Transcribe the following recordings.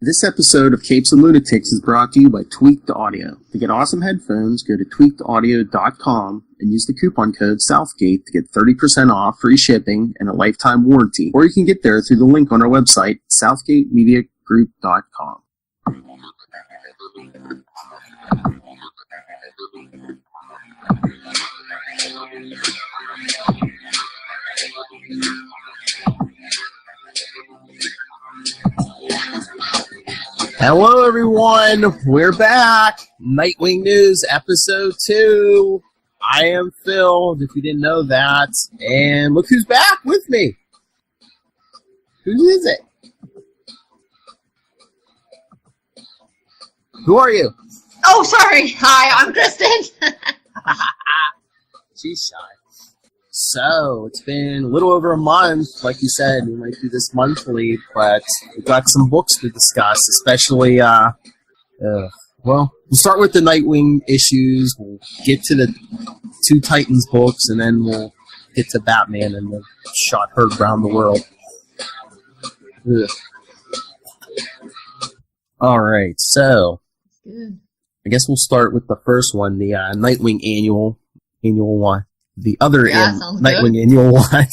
This episode of Capes and Lunatics is brought to you by Tweaked Audio. To get awesome headphones, go to tweakedaudio.com and use the coupon code Southgate to get 30% off, free shipping, and a lifetime warranty. Or you can get there through the link on our website, southgatemediagroup.com. Hello, everyone. We're back. Nightwing News, Episode 2. I am Phil, if you didn't know that. And look who's back with me. Who is it? Who are you? Oh, sorry. Hi, I'm Kristen. She's shy. So, it's been a little over a month. Like you said, we might do this monthly, but we've got some books to discuss, especially, we'll start with the Nightwing issues. We'll get to the two Titans books, and then we'll get to Batman and the shot heard around the world. Ugh. All right, so I guess we'll start with the first one, the Nightwing annual one. The other Nightwing good. Annual one.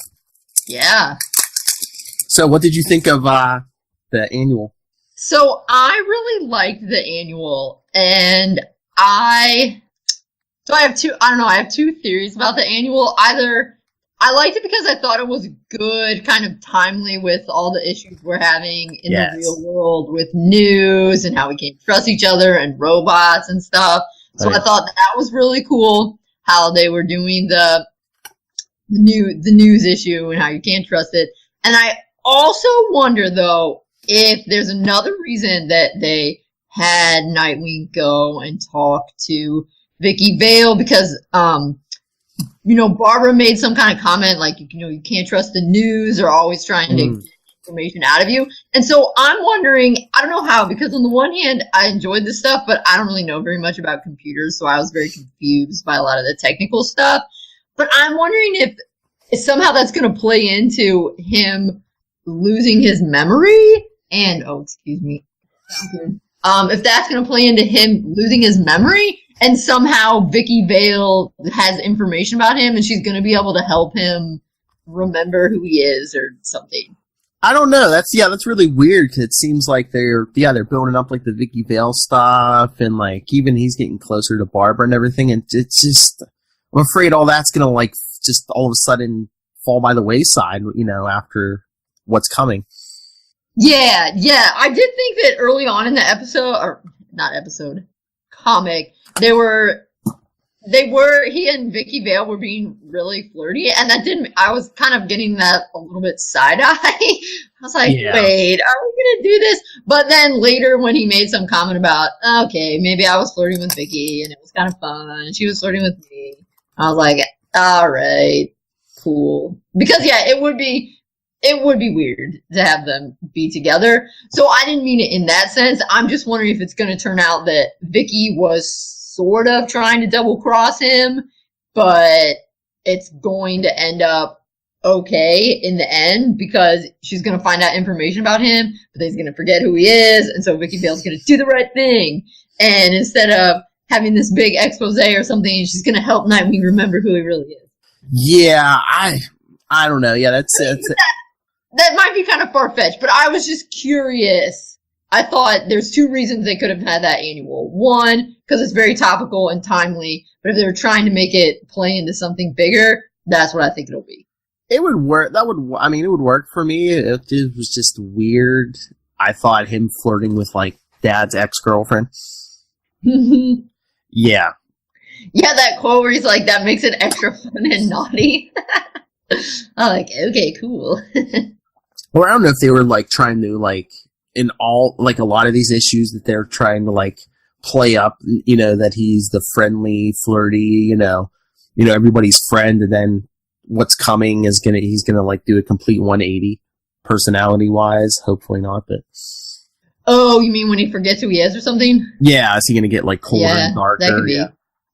Yeah. So what did you think of the annual? So I really liked the annual, and I have two theories about the annual. Either I liked it because I thought it was good, kind of timely with all the issues we're having in the real world with news and how we can't trust each other and robots and stuff. So I thought that was really cool. How they were doing the news issue and how you can't trust it. And I also wonder, though, if there's another reason that they had Nightwing go and talk to Vicky Vale, because, Barbara made some kind of comment like, you can't trust the news, or always trying to get information out of you. And so I'm wondering, I don't know how, because on the one hand, I enjoyed this stuff, but I don't really know very much about computers, so I was very confused by a lot of the technical stuff. But I'm wondering if somehow that's going to play into him losing his memory, and, if that's going to play into him losing his memory, and somehow Vicky Vale has information about him, and she's going to be able to help him remember who he is or something. I don't know. That's really weird, because it seems like they're building up like the Vicky Vale stuff, and like even he's getting closer to Barbara and everything, and it's just, I'm afraid all that's gonna like just all of a sudden fall by the wayside, after what's coming. Yeah. I did think that early on in the comic, he and Vicky Vale were being really flirty, and I was kind of getting that a little bit side-eye. I was like, wait, are we going to do this? But then later when he made some comment about, okay, maybe I was flirting with Vicky, and it was kind of fun, and she was flirting with me, I was like, all right, cool. Because, it would be weird to have them be together. So I didn't mean it in that sense. I'm just wondering if it's going to turn out that Vicky was sort of trying to double cross him, but it's going to end up okay in the end, because she's going to find out information about him, but then he's going to forget who he is, and so Vicky Vale's going to do the right thing, and instead of having this big expose or something, she's going to help Nightwing remember who he really is. Yeah, I don't know. Yeah, that might be kind of far-fetched, but I was just curious. I thought there's two reasons they could have had that annual. One, because it's very topical and timely, but if they were trying to make it play into something bigger, that's what I think it'll be. It would work. It would work for me. It was just weird. I thought him flirting with, like, Dad's ex-girlfriend. Yeah. Yeah, that quote where he's like, that makes it extra fun and naughty. I'm like, okay, cool. Or I don't know if they were, like, trying to, like, in all, like, a lot of these issues that they're trying to, like, play up, that he's the friendly, flirty, everybody's friend, and then what's coming is he's gonna, like, do a complete 180 personality-wise. Hopefully not, but... Oh, you mean when he forgets who he is or something? Yeah, is he gonna get, like, colder and darker? That could be. Yeah.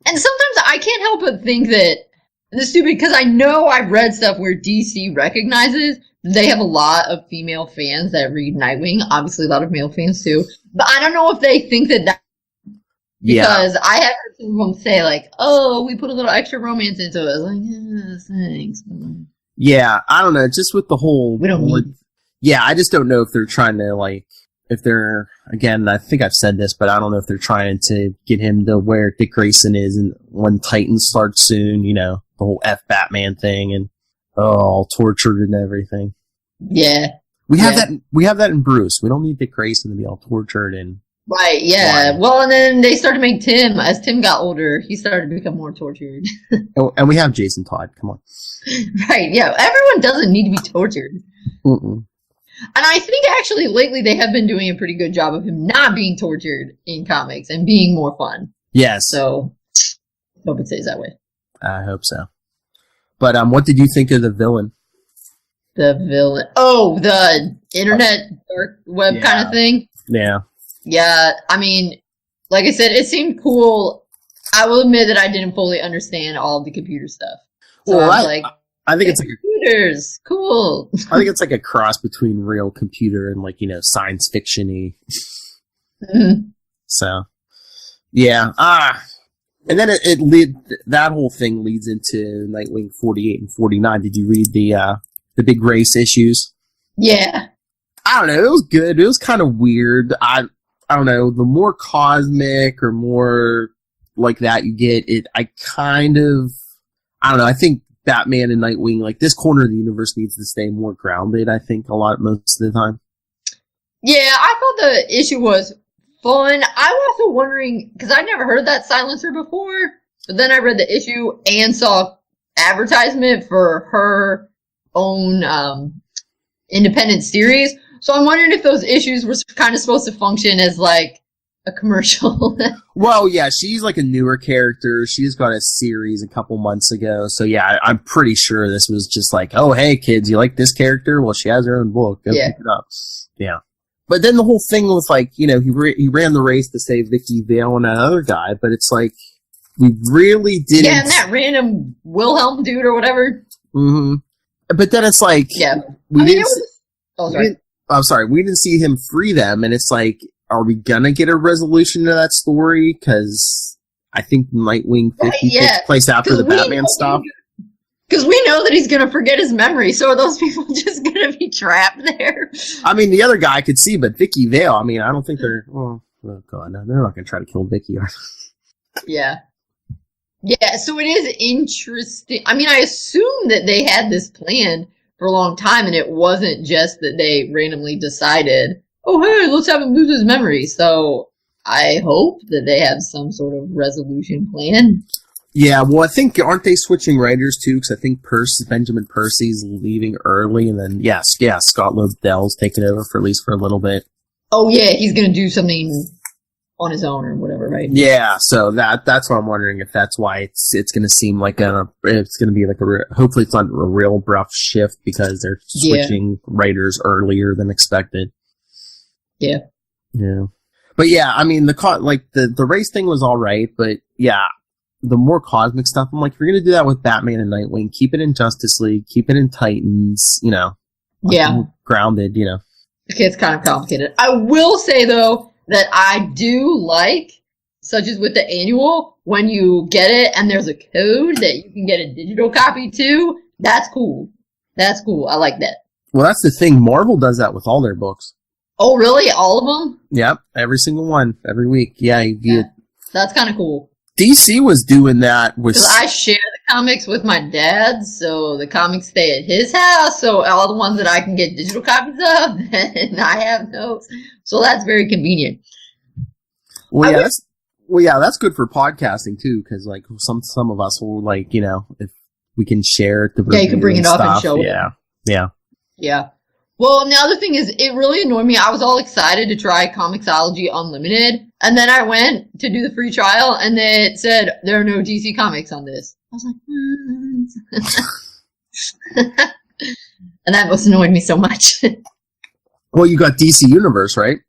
And sometimes I can't help but think that And it's stupid because I know I've read stuff where DC recognizes they have a lot of female fans that read Nightwing. Obviously, a lot of male fans too. But I don't know if they think that because I have heard some of them say, like, oh, we put a little extra romance into it. I was like, thanks. Yeah, I don't know. Just with the whole... We don't need... Yeah, I just don't know if they're trying to, like... If they're... Again, I think I've said this, but I don't know if they're trying to get him to where Dick Grayson is and when Titans starts soon, you know, the whole Batman thing and all tortured and everything. Yeah. We have that in Bruce. We don't need Dick Grayson to be all tortured and... Right, yeah. Well, and then they started to make Tim. As Tim got older, he started to become more tortured. And we have Jason Todd. Come on. Right, yeah. Everyone doesn't need to be tortured. Mm-mm. And I think actually lately they have been doing a pretty good job of him not being tortured in comics and being more fun. Yes. So, hope it stays that way. I hope so. But what did you think of the villain? The villain? Oh, the internet dark web kind of thing? Yeah. Yeah, I mean, like I said, it seemed cool. I will admit that I didn't fully understand all of the computer stuff. So well, I think it's like computers, cool. I think it's like a cross between real computer and like, you know, science fiction-y. Mm-hmm. So, yeah. And then that whole thing leads into Nightwing 48 and 49. Did you read the big race issues? Yeah. I don't know. It was good. It was kind of weird. I don't know. The more cosmic or more like that you get, I don't know. I think Batman and Nightwing, like this corner of the universe needs to stay more grounded, I think, most of the time. Yeah, I thought the issue was fun. I was also wondering, because I'd never heard that silencer before, but then I read the issue and saw advertisement for her own independent series. So I'm wondering if those issues were kind of supposed to function as like a commercial. Well, yeah, she's like a newer character. She's got a series a couple months ago. So yeah, I'm pretty sure this was just like, oh, hey kids, you like this character? Well, she has her own book. Go pick it up. Yeah. But then the whole thing was like, you know, he ran the race to save Vicky Vale and that other guy, but it's like, we really didn't... Yeah, and that random Wilhelm dude or whatever. Mm-hmm. But then it's like... Yeah. I'm sorry, we didn't see him free them, and it's like, are we gonna get a resolution to that story? Because I think Nightwing 50 takes place after the Batman stuff. Because we know that he's gonna forget his memory, so are those people just gonna be trapped there? I mean, the other guy I could see, but Vicky Vale, I mean, I don't think they're... Oh God, no, they're not gonna try to kill Vicky, are they? Yeah. Yeah, so it is interesting. I mean, I assume that they had this planned for a long time, and it wasn't just that they randomly decided, oh, hey, let's have him lose his memory. So I hope that they have some sort of resolution plan. Yeah, well, I think, aren't they switching writers too? Because I think Benjamin Percy's leaving early, and then, Scott Lobdell's taking over for at least for a little bit. Oh, yeah, he's going to do something on his own or whatever, right? Yeah, so that's what I'm wondering if that's why it's going to seem like it's going to be like hopefully it's not a real rough shift because they're switching writers earlier than expected. Yeah. Yeah. But yeah, I mean, the race thing was alright, but yeah, the more cosmic stuff, I'm like, if you're going to do that with Batman and Nightwing, keep it in Justice League, keep it in Titans, you know. Yeah. Grounded, you know. Okay, it's kind of complicated. I will say, though, that I do like, such as with the annual, when you get it and there's a code that you can get a digital copy too, that's cool. That's cool. I like that. Well, that's the thing. Marvel does that with all their books. Oh, really? All of them? Yep. Every single one. Every week. Yeah. That's kind of cool. DC was doing that with... Because I share the comics with my dad, so the comics stay at his house, so all the ones that I can get digital copies of, and I have notes. So that's very convenient. Well, that's good for podcasting, too, because, like, some of us will, like, you know, if we can share it. You can bring it up and show it. Yeah. Yeah. Well, the other thing is, it really annoyed me. I was all excited to try Comixology Unlimited, and then I went to do the free trial, and it said, there are no DC Comics on this. I was like, and that must annoyed me so much. Well, you got DC Universe, right?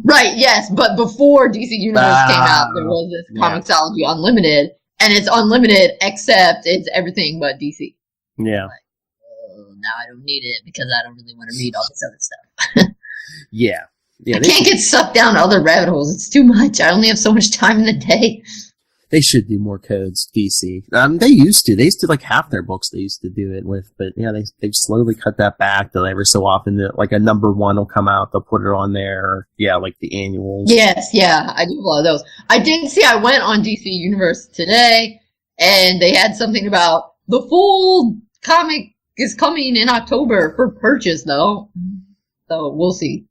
Right, yes, but before DC Universe came out, there was this Comixology Unlimited, and it's unlimited, except it's everything but DC. Yeah. Like, oh, now I don't need it because I don't really want to read all this other stuff. Yeah. I can't get sucked down other rabbit holes. It's too much. I only have so much time in the day. They should do more codes, DC. They used to. They used to, like, half their books they used to do it with. But, yeah, they've slowly cut that back. They'll every so often, like, a number 1 will come out. They'll put it on there. Yeah, like the annuals. Yes, yeah. I do a lot of those. I did see, I went on DC Universe today, and they had something about the full comic is coming in October for purchase, though. So, we'll see.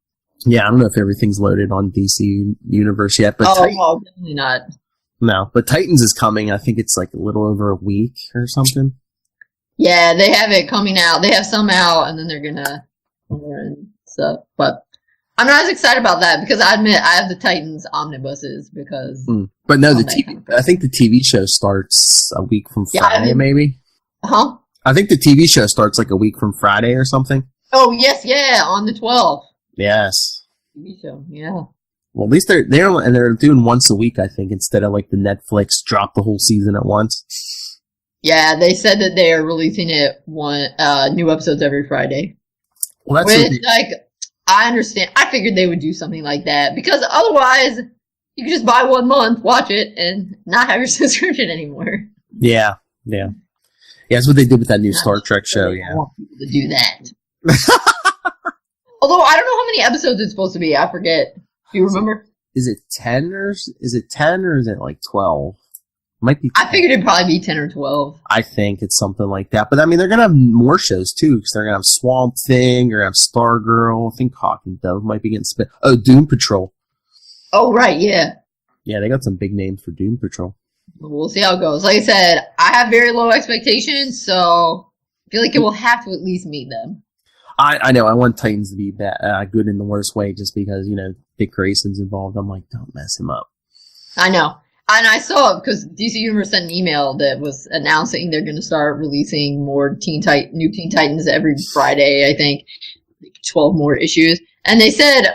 Yeah, I don't know if everything's loaded on DC Universe yet. But no, definitely not. No, but Titans is coming. I think it's like a little over a week or something. Yeah, they have it coming out. They have some out, and then they're gonna and stuff. But I'm not as excited about that because I admit I have the Titans omnibuses because. But no, the TV. I think the TV show starts a week from Friday, maybe. Huh? I think the TV show starts like a week from Friday or something. Oh yes, yeah, on the 12th. Yes. TV show, yeah. Well, at least they're doing once a week, I think, instead of like the Netflix drop the whole season at once. Yeah, they said that they are releasing it new episodes every Friday. Well, that's I understand. I figured they would do something like that because otherwise you could just buy 1 month, watch it, and not have your subscription anymore. Yeah. That's what they did with that new Star Trek show. Yeah, I want people to do that. Although I don't know how many episodes it's supposed to be. I forget. Do you remember? Is it 10 or is it like 12? Might be 10. I figured it'd probably be 10 or 12. I think it's something like that. But I mean, they're going to have more shows too, because they're going to have Swamp Thing, they're going to have Stargirl. I think Hawk and Dove might be getting spit. Oh, Doom Patrol. Oh, right, yeah. Yeah, they got some big names for Doom Patrol. We'll see how it goes. Like I said, I have very low expectations, so I feel like it will have to at least meet them. I know. I want Titans to be good in the worst way just because, Dick Grayson's involved. I'm like, don't mess him up. I know. And I saw it because DC Universe sent an email that was announcing they're going to start releasing more new Teen Titans every Friday, I think. Like 12 more issues. And they said,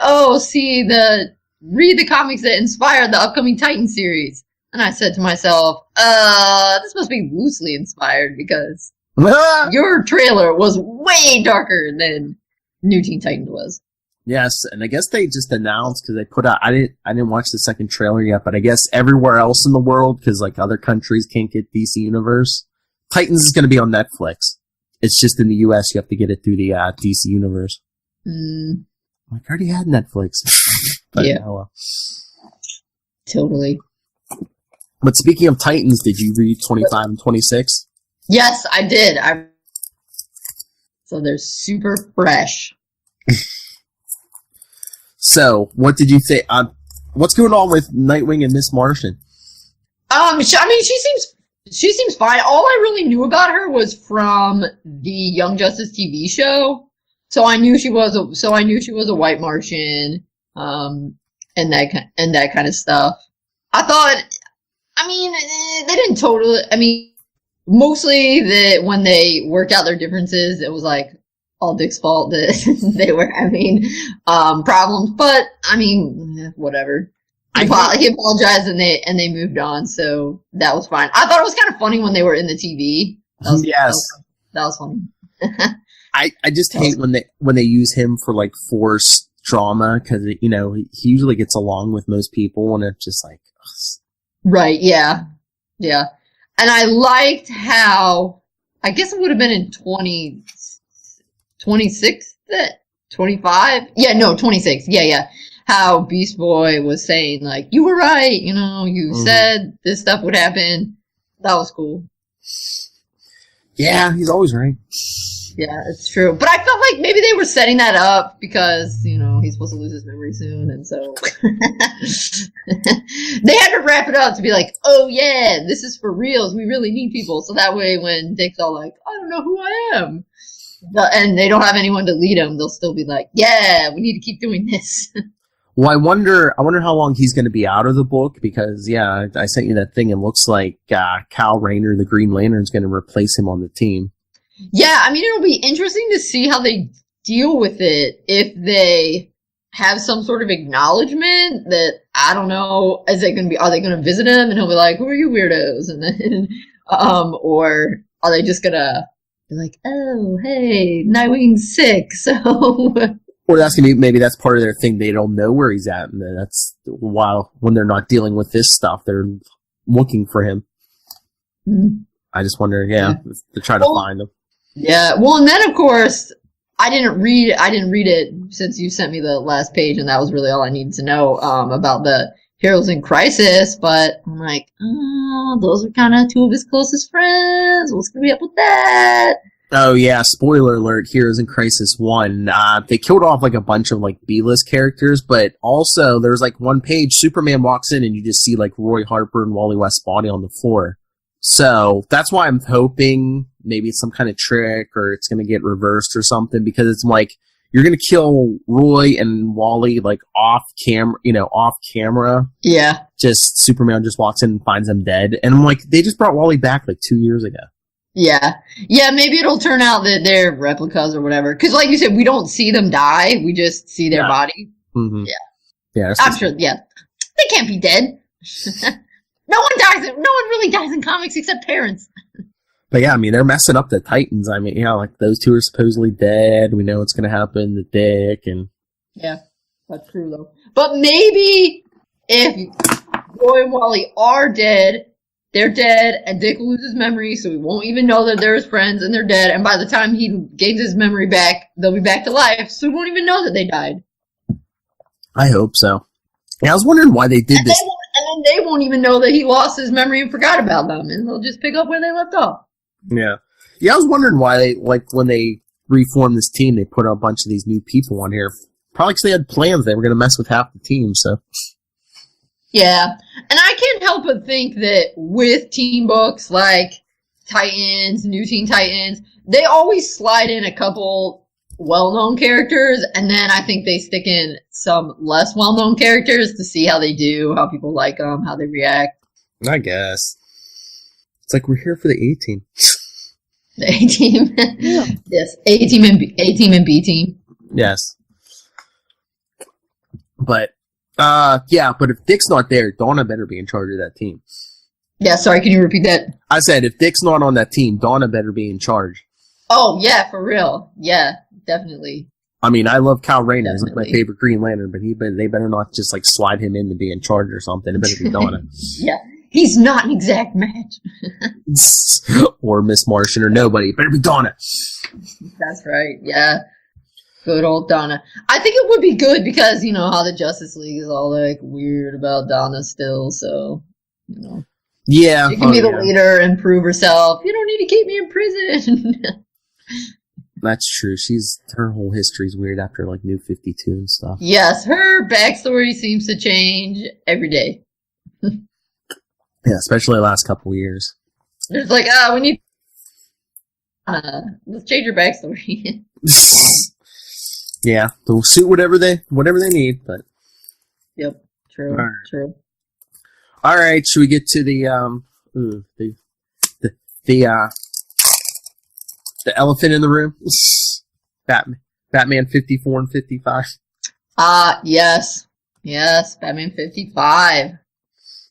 read the comics that inspired the upcoming Titan series. And I said to myself, this must be loosely inspired because your trailer was way darker than New Teen Titans was. Yes, and I guess they just announced because they put out. I didn't watch the second trailer yet, but I guess everywhere else in the world, because like other countries can't get DC Universe, Titans is going to be on Netflix. It's just in the U.S. you have to get it through the DC Universe. Like I already had Netflix. But, yeah, totally. But speaking of Titans, did you read 25 and 26? Yes, I did. So they're super fresh. So, what did you think? What's going on with Nightwing and Miss Martian? She seems fine. All I really knew about her was from the Young Justice TV show. So I knew she was a white Martian, and that kind of stuff. I thought, they didn't totally. Mostly when they worked out their differences, it was like all Dick's fault that they were having problems. But whatever. He apologized and they moved on, so that was fine. I thought it was kind of funny when they were in the TV. That was funny. I just hate when they use him for like forced drama because he usually gets along with most people and it's just like right, yeah. And I liked how, I guess it would have been in 26, 25? Yeah, no, 26. Yeah. How Beast Boy was saying, like, you were right, you said this stuff would happen. That was cool. Yeah, he's always right. Yeah, it's true. But I felt like maybe they were setting that up because, he's supposed to lose his memory soon, and so they had to wrap it up to be like, oh yeah, this is for reals. We really need people. So that way when Dick's all like, I don't know who I am, and they don't have anyone to lead them, they'll still be like, yeah, we need to keep doing this. Well, I wonder how long he's going to be out of the book because, yeah, I sent you that thing. It looks like Kal Rayner, the Green Lantern, is going to replace him on the team. Yeah, it'll be interesting to see how they deal with it if they have some sort of acknowledgement that, I don't know, are they going to visit him and he'll be like, who are you weirdos? And then, or are they just going to be like, oh, hey, Nightwing's sick, so. Or that's going to be, maybe that's part of their thing. They don't know where he's at. And that's while, when they're not dealing with this stuff, they're looking for him. Mm-hmm. I just wonder, to try to find him. Yeah. Well, and then of course, I didn't read it since you sent me the last page, and that was really all I needed to know, about the Heroes in Crisis, but I'm like, oh, those are kind of two of his closest friends. What's going to be up with that? Oh, yeah, spoiler alert, Heroes in Crisis 1. They killed off, like, a bunch of, like, B-list characters, but also, there's, like, one page, Superman walks in and you just see, like, Roy Harper and Wally West's body on the floor. So, that's why I'm hoping maybe it's some kind of trick or it's going to get reversed or something, because it's like, you're going to kill Roy and Wally, like, off camera. Yeah. Just, Superman just walks in and finds them dead. And I'm like, they just brought Wally back, like, 2 years ago. Yeah. Yeah, maybe it'll turn out that they're replicas or whatever. Because, like you said, we don't see them die. We just see their body. Mm-hmm. Yeah. Yeah. I'm sure, they can't be dead. No one really dies in comics except parents. But yeah, I mean, they're messing up the Titans. I mean, like, those two are supposedly dead. We know what's going to happen to Dick and... Yeah, that's true, though. But maybe if Roy and Wally are dead... They're dead, and Dick will lose his memory, so we won't even know that they're his friends, and they're dead, and by the time he gains his memory back, they'll be back to life, so we won't even know that they died. I hope so. Yeah, I was wondering why they did this. And then they won't even know that he lost his memory and forgot about them, and they'll just pick up where they left off. Yeah. Yeah, I was wondering why they, like, when they reformed this team, they put a bunch of these new people on here. Probably because they had plans they were going to mess with half the team, so... Yeah, and I can't help but think that with team books like Titans, New Teen Titans, they always slide in a couple well-known characters, and then I think they stick in some less well-known characters to see how they do, how people like them, how they react. I guess. It's like we're here for the A-Team. The A-Team? Yeah. Yes, A-Team and B-Team. Yes. But... but if Dick's not there, Donna better be in charge of that team. Yeah, sorry, can you repeat that? I said, if Dick's not on that team, Donna better be in charge. Oh, yeah, for real. Yeah, definitely. I mean, I love Kyle Rayner. He's like my favorite Green Lantern, but they better not just, like, slide him in to be in charge or something. It better be Donna. Yeah, he's not an exact match. Or Miss Martian or nobody. It better be Donna. That's right, yeah. Good old Donna. I think it would be good because, you know, how the Justice League is all, like, weird about Donna still, so, you know. Yeah. She can be the leader and prove herself. You don't need to keep me in prison. That's true. Her whole history's weird after, like, New 52 and stuff. Yes, her backstory seems to change every day. Yeah, especially the last couple of years. It's like, we need... let's change her backstory. Yeah, they'll suit whatever they need, but... Yep, true, true. All right, should we get to the elephant in the room? Batman 54 and 55. Yes, Batman 55.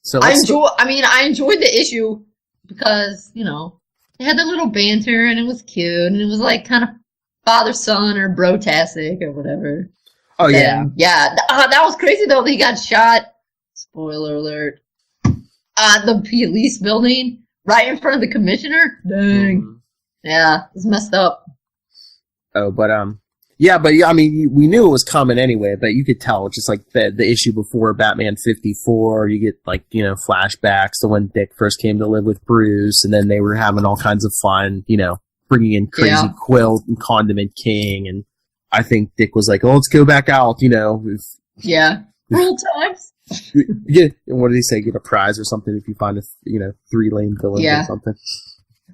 So I enjoyed the issue because, you know, they had that little banter and it was cute and it was like kind of father-son or bro-tastic or whatever. Oh, yeah. That was crazy, though. He got shot. Spoiler alert. The police building right in front of the commissioner. Dang. Mm-hmm. Yeah, it's messed up. Oh, but, I mean, we knew it was coming anyway, but you could tell, just like the issue before Batman 54, you get, like, you know, flashbacks to when Dick first came to live with Bruce, and then they were having all kinds of fun, you know, bringing in Crazy Quilt and Condiment King, and I think Dick was like, oh, let's go back out, you know. Real times. What did he say? Get a prize or something if you find 3 lame villains or something.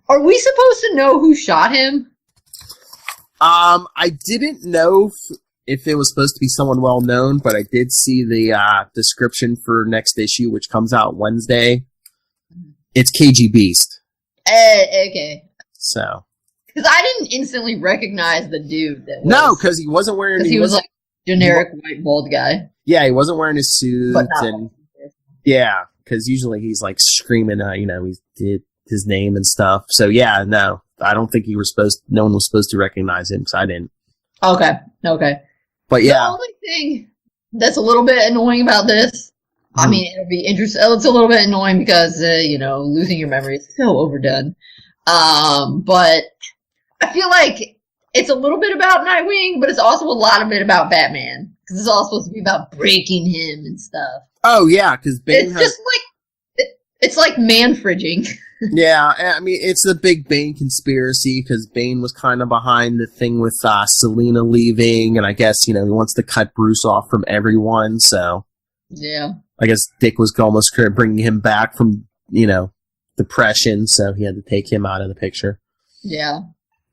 Are we supposed to know who shot him? I didn't know if it was supposed to be someone well known, but I did see the description for next issue, which comes out Wednesday. It's KG Beast. Okay. So. Because I didn't instantly recognize the dude. No, because he wasn't wearing. Because he was like generic white bald guy. Yeah, he wasn't wearing his suit, and yeah, because usually he's like screaming, he did his name and stuff. So yeah, no, I don't think no one was supposed to recognize him, because I didn't. Okay. But yeah. The only thing that's a little bit annoying about this, I mean, it'll be interesting. It's a little bit annoying because, losing your memory is so overdone. But I feel like it's a little bit about Nightwing, but it's also a lot of it about Batman. Because it's all supposed to be about breaking him and stuff. Oh, yeah, because Bane it's like man-fridging. Yeah, I mean, it's the big Bane conspiracy, because Bane was kind of behind the thing with Selina leaving, and I guess, he wants to cut Bruce off from everyone, so... Yeah. I guess Dick was almost bringing him back from, depression, so he had to take him out of the picture. Yeah.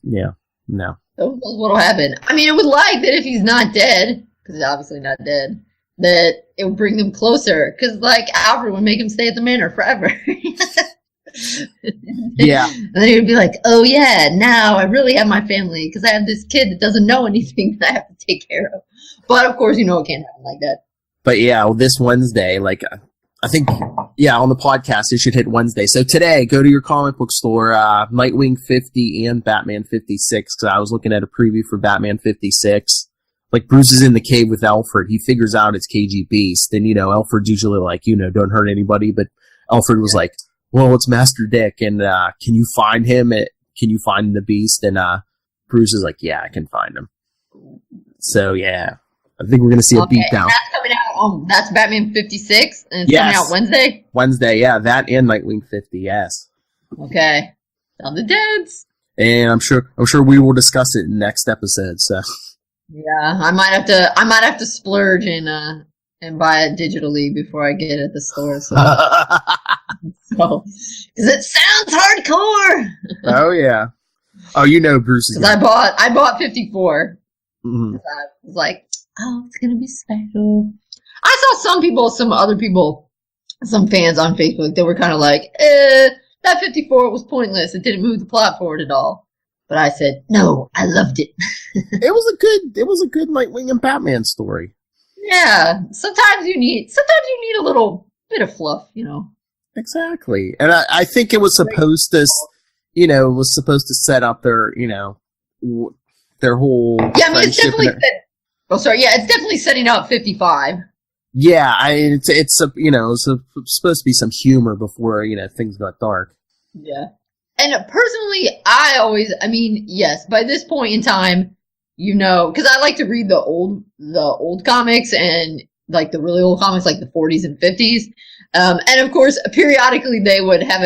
Yeah, no. That's what'll happen. I mean, it would like that if he's not dead, because he's obviously not dead, that it would bring them closer, because, Alfred would make him stay at the manor forever. Yeah. And then he would be like, oh yeah, now I really have my family because I have this kid that doesn't know anything that I have to take care of. But of course, it can't happen like that. But yeah, this Wednesday, I think, on the podcast, it should hit Wednesday. So today, go to your comic book store, Nightwing 50 and Batman 56, because I was looking at a preview for Batman 56. Bruce is in the cave with Alfred. He figures out it's KG Beast. And, Alfred's usually don't hurt anybody. But Alfred was like, well, it's Master Dick, and can you find him? Can you find the Beast? And Bruce is like, yeah, I can find him. So, yeah, I think we're going to see a beatdown. That's coming out. That's Batman 56, and it's coming out Wednesday? Wednesday, yeah, that and Nightwing 50, yes. Okay. On the deads. And I'm sure we will discuss it in the next episode, so. Yeah, I might have to splurge and buy it digitally before I get it at the store, so. Because it sounds hardcore. Oh yeah. Oh, Bruce is. Because I bought 54. Mm-hmm. I was like, oh, it's gonna be special. I saw some other people, some fans on Facebook that were kind of like, that 54 was pointless. It didn't move the plot forward at all. But I said, no, I loved it. It was a good Nightwing and Batman story. Yeah. Sometimes you need a little bit of fluff, Exactly. And I think it was supposed to, set up their, their whole. Yeah, I mean, it's definitely. It's definitely setting up 55. Yeah, it's supposed to be some humor before things got dark. Yeah, and personally, yes, by this point in time, because I like to read the old comics and the really old comics, like the 40s and 50s. And of course, periodically they would have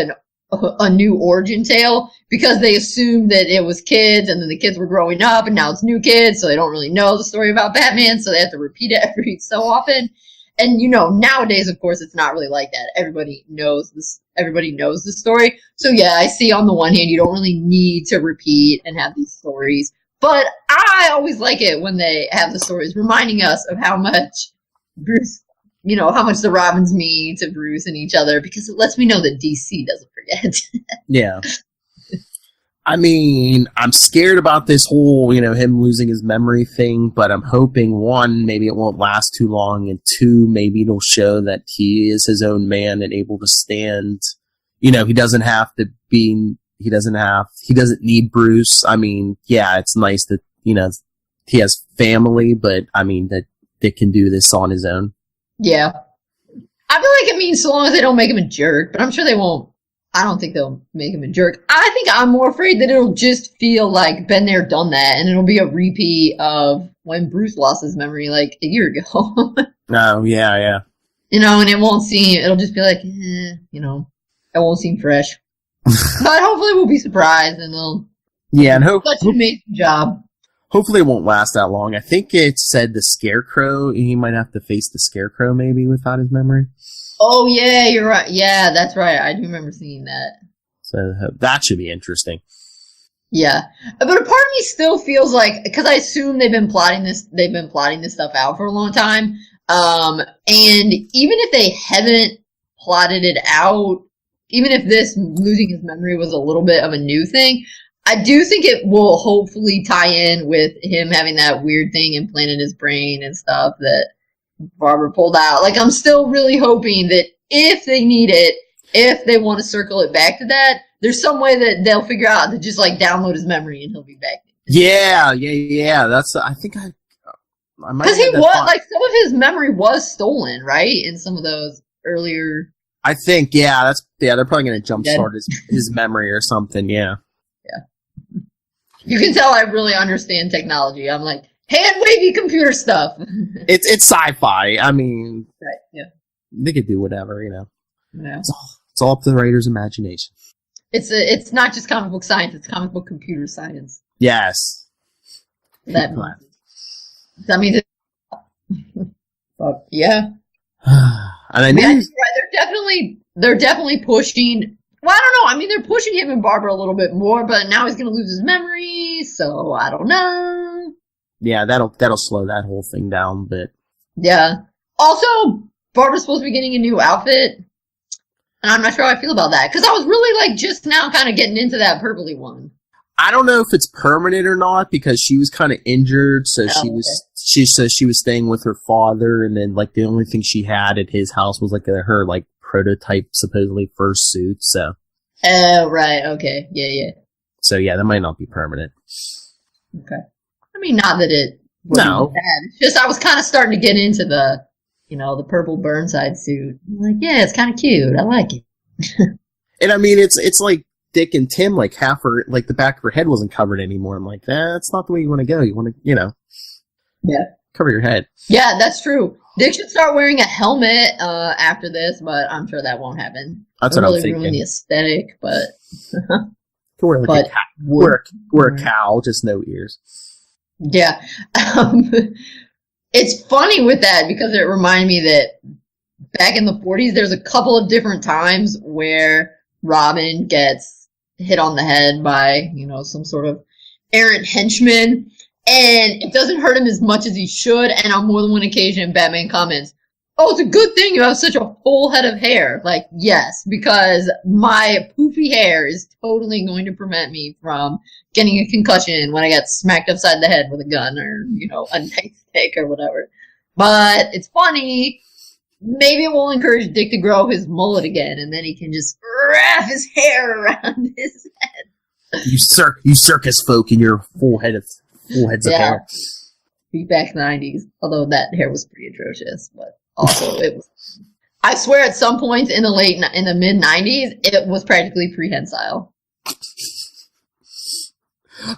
a new origin tale because they assumed that it was kids and then the kids were growing up and now it's new kids. So they don't really know the story about Batman. So they have to repeat it every so often. And nowadays, of course, it's not really like that. Everybody knows this. Everybody knows the story. So yeah, I see on the one hand, you don't really need to repeat and have these stories, but I always like it when they have the stories reminding us of how much Bruce, how much the Robins mean to Bruce and each other, because it lets me know that DC doesn't forget. Yeah. I mean, I'm scared about this whole, him losing his memory thing, but I'm hoping, one, maybe it won't last too long, and two, maybe it'll show that he is his own man and able to stand, he doesn't need Bruce. I mean, yeah, it's nice that, he has family, but I mean, that Dick can do this on his own. Yeah. I feel like it means so long as they don't make him a jerk, but I'm sure they won't. I don't think they'll make him a jerk. I think I'm more afraid that it'll just feel like been there, done that, and it'll be a repeat of when Bruce lost his memory a year ago. Oh, yeah. And it'll just be like, it won't seem fresh. But hopefully we'll be surprised and they'll such an amazing job. Hopefully it won't last that long. I think it said the Scarecrow, he might have to face the Scarecrow maybe without his memory. Oh, yeah, you're right. Yeah, that's right. I do remember seeing that. So that should be interesting. Yeah. But a part of me still feels like, because I assume they've been plotting this stuff out for a long time. And even if they haven't plotted it out, even if this losing his memory was a little bit of a new thing, I do think it will hopefully tie in with him having that weird thing implanted in his brain and stuff that Barbara pulled out. Like, I'm still really hoping that if they need it, if they want to circle it back to that, there's some way that they'll figure out to just like download his memory and he'll be back. Yeah. That's, I think I might because he was like some of his memory was stolen, right? In some of those earlier. I think, they're probably going to jumpstart his memory or something. Yeah. You can tell I really understand technology. I'm like, hand wavy computer stuff. It's sci-fi. I mean, right? Yeah, they could do whatever, Yeah, it's all up to the writer's imagination. It's not just comic book science; it's comic book computer science. Yes, that means. But yeah, and I knew they're definitely pushing. Well, I don't know. I mean, they're pushing him and Barbara a little bit more, but now he's going to lose his memory, so I don't know. Yeah, that'll slow that whole thing down a bit. Yeah. Also, Barbara's supposed to be getting a new outfit, and I'm not sure how I feel about that, because I was really, like, just now kind of getting into that purpley one. I don't know if it's permanent or not, because she was kind of injured, so she was staying with her father, and then, like, the only thing she had at his house was, like, her, like, prototype, supposedly, first suit, so. Oh, right, okay, yeah. So, yeah, that might not be permanent. Okay. I mean, not that it was bad. It's just I was kind of starting to get into the, the purple Burnside suit. I'm like, yeah, it's kind of cute. I like it. And, I mean, it's like Dick and Tim, like, the back of her head wasn't covered anymore. I'm like, that's not the way you want to go. You want to, Yeah. Cover your head. Yeah, that's true. Dick should start wearing a helmet after this, but I'm sure that won't happen. That's what I'm thinking. Ruin the aesthetic, but wear like a cow. Wear a cowl, just no ears. Yeah, it's funny with that because it reminded me that back in the 40s, there's a couple of different times where Robin gets hit on the head by some sort of errant henchman. And it doesn't hurt him as much as he should. And on more than one occasion, Batman comments, "Oh, it's a good thing you have such a full head of hair." Like, yes, because my poofy hair is totally going to prevent me from getting a concussion when I get smacked upside the head with a gun or, a nightstick or whatever. But it's funny. Maybe it will encourage Dick to grow his mullet again, and then he can just wrap his hair around his head. You circus folk in your full heads of hair. Beat back 90s. Although that hair was pretty atrocious, but also it was. I swear, at some points in the mid 90s, it was practically prehensile.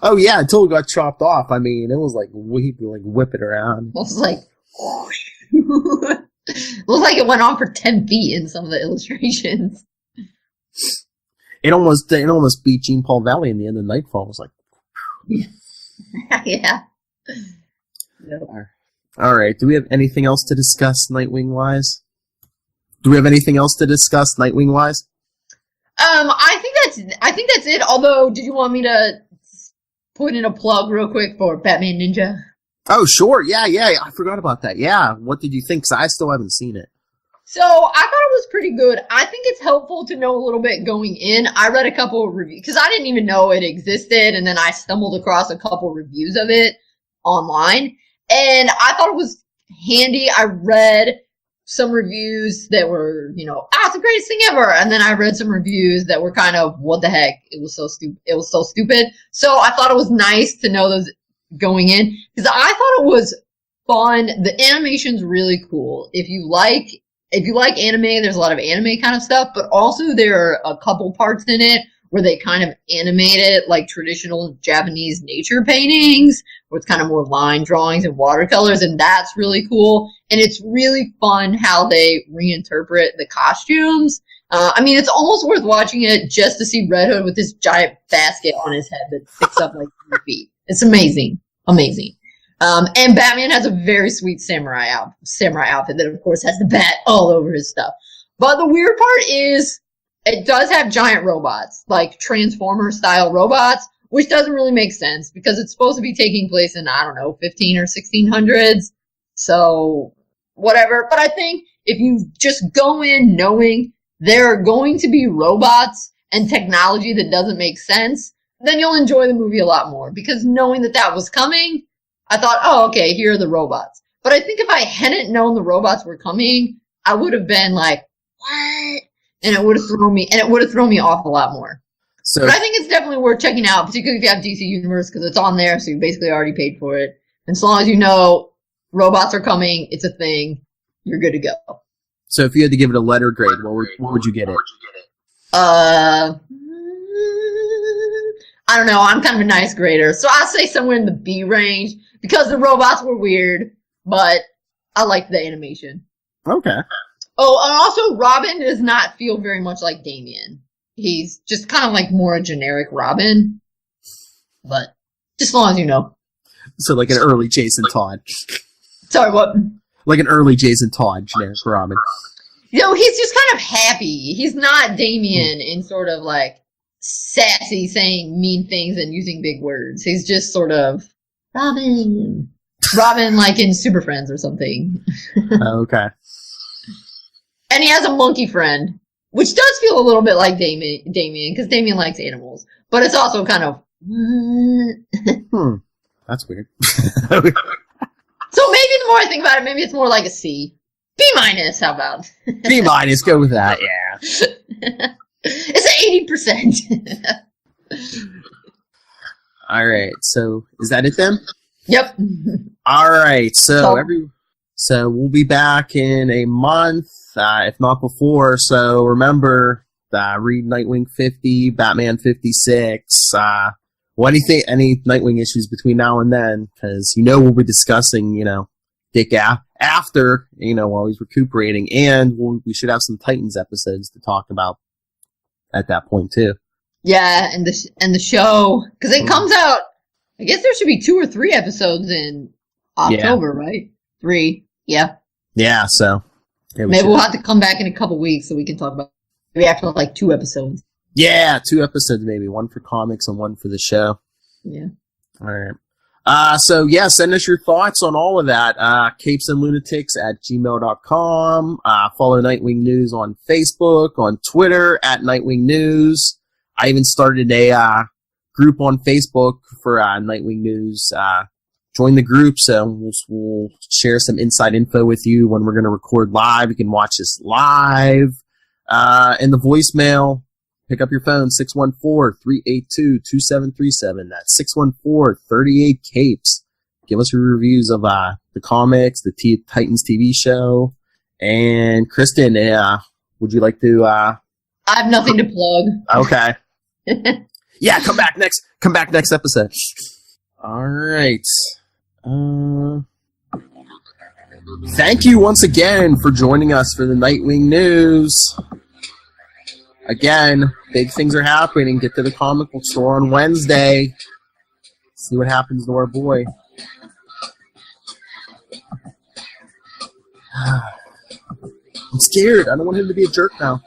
Oh yeah, until it got chopped off. I mean, it was like he'd like whip it around. It was like, it looked like it went on for 10 feet in some of the illustrations. It almost beat Jean Paul Valley in the end of Nightfall. It was like, yeah. Yep. All right. Do we have anything else to discuss Nightwing wise? I think that's it. Although, did you want me to put in a plug real quick for Batman Ninja? Oh, sure. Yeah. I forgot about that. Yeah. What did you think? 'Cause I still haven't seen it. So, I thought it was pretty good. I think it's helpful to know a little bit going in. I read a couple of reviews, because I didn't even know it existed, and then I stumbled across a couple reviews of it online, and I thought it was handy. I read some reviews that were, it's the greatest thing ever, and then I read some reviews that were kind of, what the heck, it was so stupid. So I thought it was nice to know those going in, because I thought it was fun. The animation's really cool. If you like anime, there's a lot of anime kind of stuff, but also there are a couple parts in it where they kind of animate it like traditional Japanese nature paintings, where it's kind of more line drawings and watercolors, and that's really cool. And it's really fun how they reinterpret the costumes. I mean, it's almost worth watching it just to see Red Hood with this giant basket on his head that sticks up like 3 feet. It's amazing. And Batman has a very sweet samurai outfit that, of course, has the bat all over his stuff. But the weird part is it does have giant robots, like Transformer-style robots, which doesn't really make sense because it's supposed to be taking place in, 15 or 1600s. So, whatever. But I think if you just go in knowing there are going to be robots and technology that doesn't make sense, then you'll enjoy the movie a lot more. Because knowing that was coming, I thought, oh, okay, here are the robots. But I think if I hadn't known the robots were coming, I would have been like, what? And it would have thrown me off a lot more. So, but I think it's definitely worth checking out, particularly if you have DC Universe, because it's on there, so you basically already paid for it. And so long as you know robots are coming, it's a thing, you're good to go. So if you had to give it a letter grade, what would you get it? I don't know. I'm kind of a nice grader, so I'll say somewhere in the B range because the robots were weird, but I liked the animation. Okay. Oh, and also Robin does not feel very much like Damian. He's just kind of like more a generic Robin, but just as long as you know. So like an early Jason Todd. Sorry, what? Like an early Jason Todd, generic Robin. You know, he's just kind of happy. He's not Damian in sort of like sassy, saying mean things and using big words. He's just sort of Robin. Robin like in Super Friends or something. Okay. And he has a monkey friend, which does feel a little bit like Damian, because Damian likes animals. But it's also kind of... That's weird. So maybe the more I think about it, maybe it's more like a C. B-, how about? B-, go with that, yeah. It's an 80%. All right, so is that it then? Yep. All right, so we'll be back in a month, if not before. So remember, read Nightwing 50, Batman 56. Any Nightwing issues between now and then, because we'll be discussing Dick after while he's recuperating, and we should have some Titans episodes to talk about at that point too. Yeah, and the show, because it comes out. I guess there should be 2 or 3 episodes in October, right? 3, yeah. Yeah, so maybe we'll have to come back in a couple weeks so we can talk about maybe after like 2 episodes. Yeah, 2 episodes maybe, 1 for comics and 1 for the show. Yeah. All right. Send us your thoughts on all of that. capesandlunatics@gmail.com. Follow Nightwing News on Facebook, on Twitter, @Nightwing News. I even started a group on Facebook for Nightwing News. Join the group, so we'll share some inside info with you when we're going to record live. You can watch this live. And the voicemail, pick up your phone, 614-382-2737. That's 614-38-CAPES. Give us your reviews of the comics, the Titans TV show. And Kristen, would you like to... I have nothing to plug. Okay. Yeah, come back next episode. All right. Thank you once again for joining us for the Nightwing News. Again, big things are happening. Get to the comic book store on Wednesday. See what happens to our boy. I'm scared. I don't want him to be a jerk now.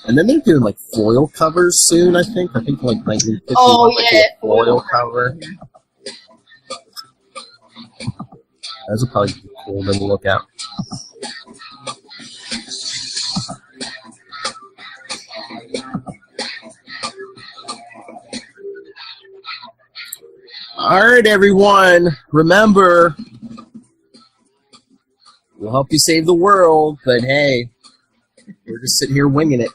And then they're doing like foil covers soon, I think. I think like 1950. Oh, yeah. Foil cover. Those will probably be cool to look at. Alright, everyone. Remember, we'll help you save the world, but hey, we're just sitting here winging it.